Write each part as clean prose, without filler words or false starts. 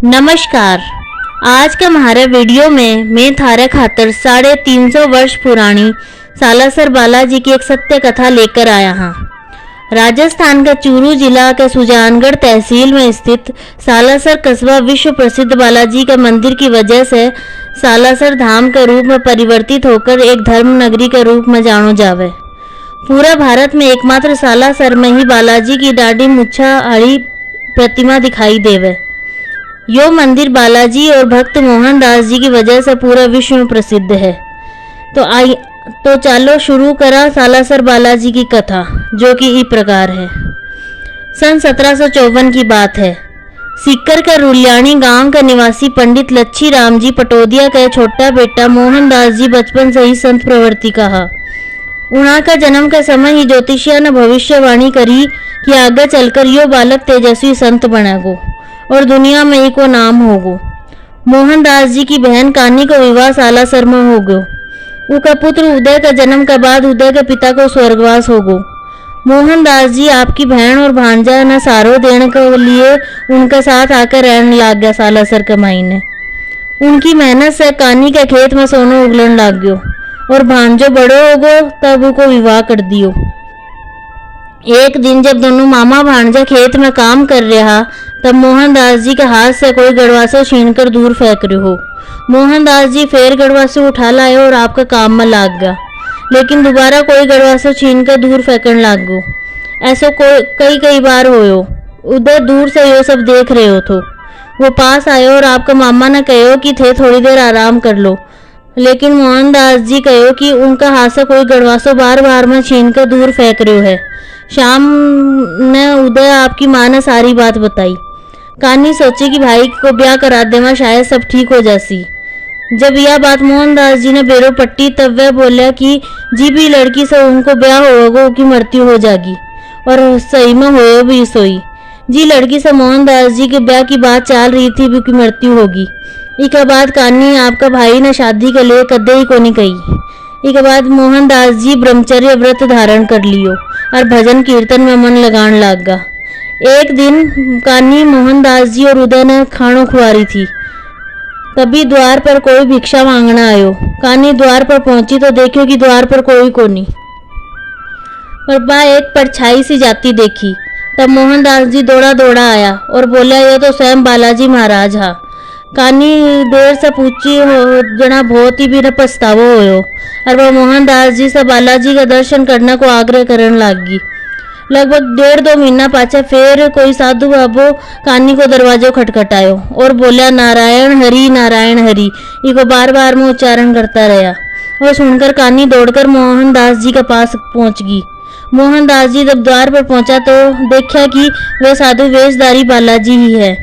नमस्कार। आज का हमारा वीडियो में मैं थारे खातर 350 वर्ष पुरानी सालासर बालाजी की एक सत्य कथा लेकर आया हूँ। राजस्थान के चूरू जिला के सुजानगढ़ तहसील में स्थित सालासर कस्बा विश्व प्रसिद्ध बालाजी के मंदिर की वजह से सालासर धाम के रूप में परिवर्तित होकर एक धर्म नगरी के रूप में जानो जावे। पूरा भारत में एकमात्र सालासर में ही बालाजी की दाढ़ी मुच्छा आड़ी प्रतिमा दिखाई देवे। यो मंदिर बालाजी और भक्त मोहन दास जी की वजह से पूरा विश्व में प्रसिद्ध है। तो चलो शुरू करा सालासर बालाजी की कथा, जो कि इस प्रकार है। सन 1754 की बात है। सीकर के रुल्याणी गांव के निवासी पंडित लच्छी राम जी पटोदिया का छोटा बेटा मोहन दास जी बचपन से ही संत प्रवृत्ति का हा। उन्हा का जन्म के समय ही ज्योतिषिया ने भविष्यवाणी करी कि आगे चलकर यो बालक तेजस्वी संत बनेगो और दुनिया में ही को नाम होगो। मोहन दास जी की बहन कानी का विवाह सालासर में हो गयो। उनका पुत्र उदय का जन्म के बाद उदय के पिता को स्वर्गवास हो गो। मोहन दास जी आपकी बहन और भांजा न सारो देने के लिए उनके साथ आकर रहने लग गया सालासर के मायने। उनकी मेहनत से कानी के खेत में सोनो उगलन लग गयो और भांजो बड़ो हो गो तब उनको विवाह कर दियो। एक दिन जब दोनों मामा भांजा खेत में काम कर रहा तब मोहन दास जी के हाथ से कोई गड़वासा छीन कर दूर फेंक रहे हो। मोहन दास जी फिर गड़वासे उठा लाए और आपका काम में लाग गया, लेकिन दोबारा कोई गड़वासा छीन कर दूर फेंकने लग गो। ऐसा कई बार होयो। उधर दूर से यो सब देख रहे हो तो वो पास आयो और आपका मामा ने कहो कि थे थोड़ी देर आराम कर लो, लेकिन मोहन दास जी कहो कि उनका हाथ से कोई गड़वासो बार बार में छीन कर दूर फेंक रहे है। शाम ने उदय आपकी माँ ने सारी बात बताई। कानी सोची कि भाई को ब्याह करा देवा शायद सब ठीक हो जासी। जब यह बात मोहन दास जी ने बेरो पट्टी तब वह बोला कि जी भी लड़की से उनको ब्याह होगा की मृत्यु हो जाएगी, और सही में हो भी सोई। जी लड़की से मोहन दास जी के ब्याह की बात चल रही थी भी की मृत्यु होगी। इसके बाद कानी आपका भाई ने शादी के लिए कदे ही को नहीं कही। इसके बाद मोहन दास जी ब्रह्मचर्य व्रत धारण कर लियो और भजन कीर्तन में मन लगाने लग गया। एक दिन कानी मोहन दास जी और उदय ने खाणो खुआरी थी। तभी द्वार पर कोई भिक्षा मांगना आयो। कानी द्वार पर पहुंची तो देखियो कि द्वार पर कोई को नहीं, और बा एक परछाई सी जाती देखी। तब मोहन दास जी दौड़ा दौड़ा आया और बोला ये तो स्वयं बालाजी महाराज हा। कानी देर से पूछी हो जना बहुत ही भी न पछतावो होयो और वह मोहन दास जी से बालाजी का दर्शन करने को आग्रह करने लगी। लगभग 1.5-2 महीना पाछे फिर कोई साधु बाबू कानी को दरवाजो खटखटायो और बोला नारायण हरि इको बार बार में उच्चारण करता रहा। और सुनकर कानी दौड़कर मोहन दास जी के पास पहुंच गई। मोहन दास जी जब द्वार पर पहुंचा तो देखा कि वह साधु वेशधारी बालाजी ही है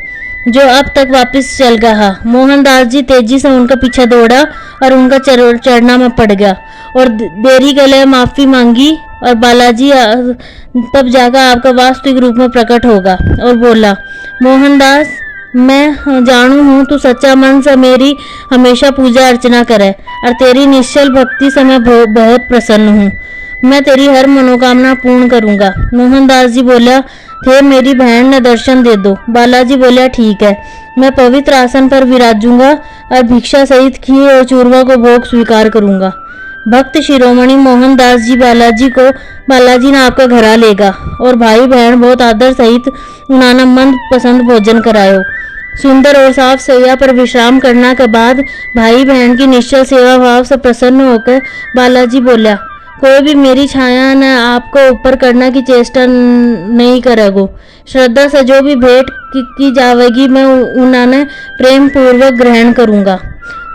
जो अब तक वापस चल गया। मोहन दास जी तेजी से उनका पीछे दौड़ा और उनका चढ़ना में पड़ गया और देरी के लिए माफी मांगी। और बालाजी तब जाकर आपका वास्तविक रूप में प्रकट होगा और बोला मोहनदास मैं जानू हूँ तू सच्चा मन से मेरी हमेशा पूजा अर्चना करे और तेरी निश्चल भक्ति से मैं बहुत प्रसन्न हूँ। मैं तेरी हर मनोकामना पूर्ण करूँगा। मोहनदास जी बोला थे मेरी बहन ने दर्शन दे दो। बालाजी बोला ठीक है, मैं पवित्र आसन पर विराजूंगा और भिक्षा सहित खीर और चूरमा को भोग स्वीकार करूँगा। भक्त शिरोमणि मोहन दास जी बालाजी ने आपका घरा लेगा और भाई बहन बहुत आदर सहित उन्होंने मन पसंद भोजन करायो। सुंदर और साफ सैया पर विश्राम करने के बाद भाई बहन की निश्चल सेवा भाव से प्रसन्न होकर बालाजी बोला कोई भी मेरी छाया ने आपको ऊपर करने की चेष्टा नहीं करेगो। श्रद्धा से जो भी भेंट की जावेगी मैं उन्हें प्रेम पूर्वक ग्रहण करूँगा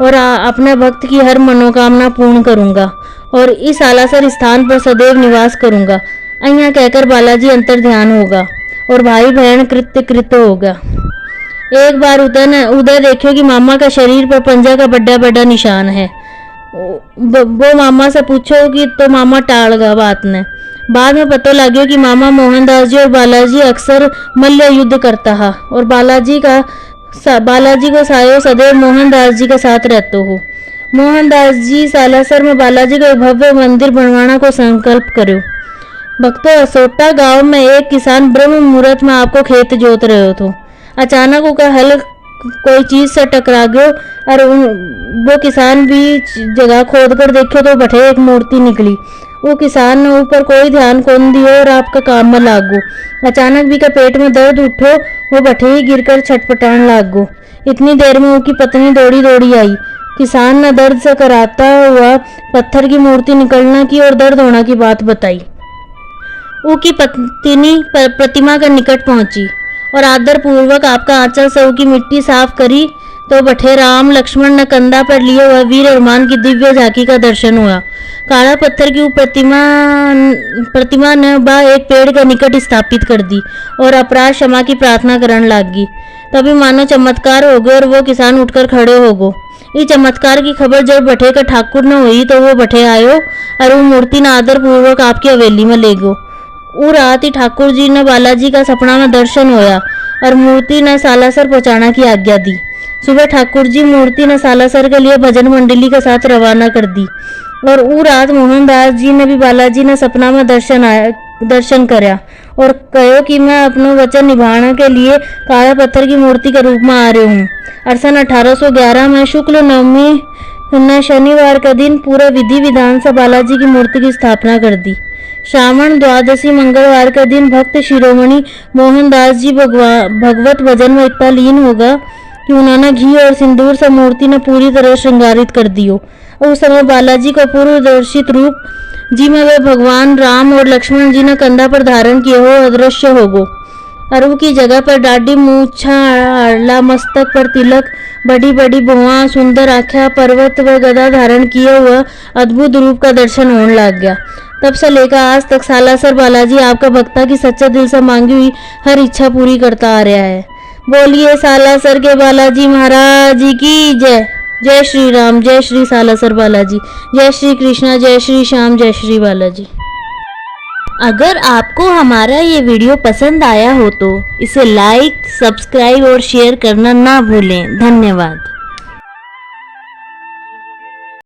और अपने भक्त की हर मनोकामना पूर्ण करूंगा और इस सालासर स्थान पर सदैव निवास करूंगा। अहिया कहकर बालाजी अंतर ध्यान होगा और भाई बहन कृत्य होगा। एक बार उदय देखियो कि मामा का शरीर पर पंजा का बड़ा निशान है। वो मामा से पूछो कि तो मामा टाल गया बात ने। बाद में पता लगे कि मामा मोहनदास जी और बालाजी अक्सर मल्ल युद्ध करता है और बालाजी को सायो सदैव मोहन दास जी के साथ रहते हो। मोहन दास जी सालासर में बालाजी का भव्य मंदिर बनवाना को संकल्प करो। भक्तों असोटा गांव में एक किसान ब्रह्म मुहूर्त में आपको खेत जोत रहे हो तो अचानक उसका हल कोई चीज से टकरा गयो और वो किसान भी जगह खोद कर देखो तो बठे एक मूर्ति निकली। वो किसान ने ऊपर कोई ध्यान कौन दियो और आपका काम में लागो। अचानक भी का पेट में दर्द उठो, वो बठे ही गिरकर छटपटान लागो। इतनी देर में उसकी पत्नी दौड़ी दौड़ी आई। किसान ने दर्द से कराता हुआ पत्थर की मूर्ति निकलना की और दर्द होना की बात बताई। उसकी पत्नी प्रतिमा के निकट पहुंची और आदर पूर्वक आपका आंचल से उसकी मिट्टी साफ करी तो बठे राम लक्ष्मण ने कंधा पर लिए हुए वीर हनुमान की दिव्य झांकी का दर्शन हुआ। काला पत्थर की प्रतिमा ने बा एक पेड़ के निकट स्थापित कर दी और अपराध क्षमा की प्रार्थना करने लगी। तभी मानो चमत्कार हो गए और वो किसान उठकर खड़े हो गो। इस चमत्कार की खबर जब बठे का ठाकुर ने हुई तो वो बठे आयो और वो मूर्ति ने आदर पूर्वक आपकी हवेली में ले गो। वो रात ही ठाकुर जी ने बालाजी का सपना में दर्शन होया और मूर्ति ने सालासर पहुंचाना की आज्ञा दी। सुबह ठाकुर जी मूर्ति ने सालासर के लिए भजन मंडली के साथ रवाना कर दी और वो रात मोहनदास जी ने भी बालाजी ने सपना में दर्शन करया और कहो कि मैं अपना वचन निभाने के लिए काला पत्थर की मूर्ति के रूप में आ रही हूँ। और सन 1811 में शुक्ल नवमी शनिवार का दिन पूरा विधि विधान से बालाजी की मूर्ति की स्थापना कर दी। श्रावण द्वादशी मंगलवार का दिन भक्त शिरोमणि मोहनदास जी भगवत भजन में इतना लीन होगा कि उन्होंने घी और सिंदूर से मूर्ति ने पूरी तरह श्रृंगारित कर दियो। उस समय बालाजी का पूर्व दर्शित रूप जी में वे भगवान राम और लक्ष्मण जी ने कंधा पर धारण किए हो अदृश्य हो गो। अरु की जगह पर डाडी मूछा आड़ला मस्तक पर तिलक बड़ी बड़ी भुआ सुंदर आख्या पर्वत व गदा धारण किए हुआ अद्भुत रूप का दर्शन होने लग गया। तब से लेकर आज तक सालासर बालाजी आपका भक्ता की सच्चे दिल से मांगी हुई हर इच्छा पूरी करता आ रहा है। बोलिए सालासर के बालाजी महाराज की जय। जय श्री राम, जय श्री सालासर बालाजी, जय श्री कृष्णा, जय श्री श्याम, जय श्री बालाजी। अगर आपको हमारा ये वीडियो पसंद आया हो तो इसे लाइक, सब्सक्राइब और शेयर करना ना भूलें। धन्यवाद।